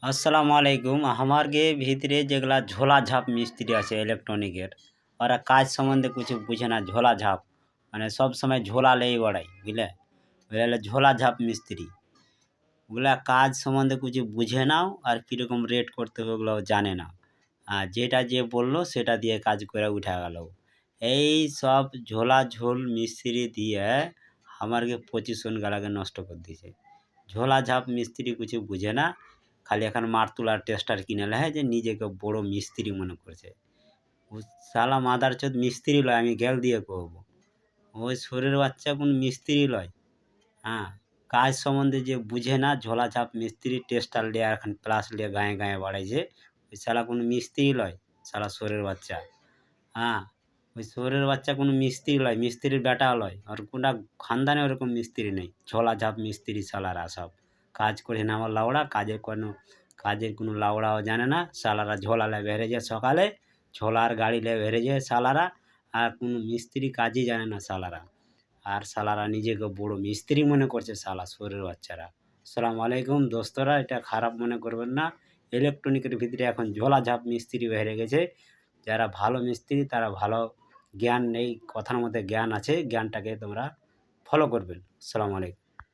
আসসালামু আলাইকুম। আমার গে ভিতরে যেগুলা ঝোলাঝাপ মিস্ত্রি আছে ইলেকট্রনিকের, ওরা কাজ সম্বন্ধে কিছু বুঝে না। ঝোলাঝাপ মানে সবসময় ঝোলা লেই বেড়ায়, বুঝলে? ওরা হলো ঝোলাঝাপ মিস্ত্রি। ওগুলা কাজ সম্বন্ধে কিছু বুঝে নাও, আর কীরকম রেট করতে হবে ওগুলাও জানে না। আর যেটা যে বললো সেটা দিয়ে কাজ করে উঠা গেল। এই সব ঝোলাঝোল মিস্ত্রি দিয়ে আমার গে পজিশন গেলাকে নষ্ট করে দিয়েছে। ঝোলাঝাপ মিস্ত্রি কিছু বুঝে না, খালি এখন মারতুলার টেস্টার কিনে নেয় যে নিজেকে বড় মিস্ত্রি মনে করছে। ও শালা মাদারচোদ মিস্ত্রি লয়, আমি গ্যাল দিয়ে কহবো। ওই শরীর বাচ্চা কোন মিস্ত্রি লয়। হ্যাঁ, কাজ সম্বন্ধে যে বুঝে না, ঝোলাঝাপ মিস্ত্রি টেস্টার লিয়ে এখন প্লাস লিয়ে গায়ে গায়ে বাড়াইছে। ওই শালা কোনো মিস্ত্রি লয়, শালা শরীর বাচ্চা। হ্যাঁ, ওই শহরের বাচ্চা কোনো মিস্ত্রি লয়, মিস্ত্রির বেটা লয়। আর কোনটা খানদানে ওরকম মিস্ত্রি নেই। ঝোলাঝাপ মিস্ত্রি শালারা সব। কাজ করে না আমার লাউড়া, কাজের কোনো লাউড়াও জানে না। শালারা ঝোলা লয়ে বেরিয়ে যায় সকালে, ঝোলার গাড়ি লয়ে বেরিয়ে যায় শালারা। আর কোনো মিস্ত্রি কাজই জানে না শালারা। আর শালারা নিজেকে বড় মিস্ত্রি মনে করছে শালা শহরের বাচ্চারা। আসসালামু আলাইকুম দোস্তরা, এটা খারাপ মনে করবেন না। ইলেকট্রনিকের ভিতরে এখন ঝোলাঝাপ মিস্ত্রি বেরিয়ে গেছে। যারা ভালো মিস্ত্রি তারা ভালো জ্ঞান, এই কথার মধ্যে জ্ঞান আছে, জ্ঞানটাকে তোমরা ফলো করবেন। আসসালামু আলাইকুম।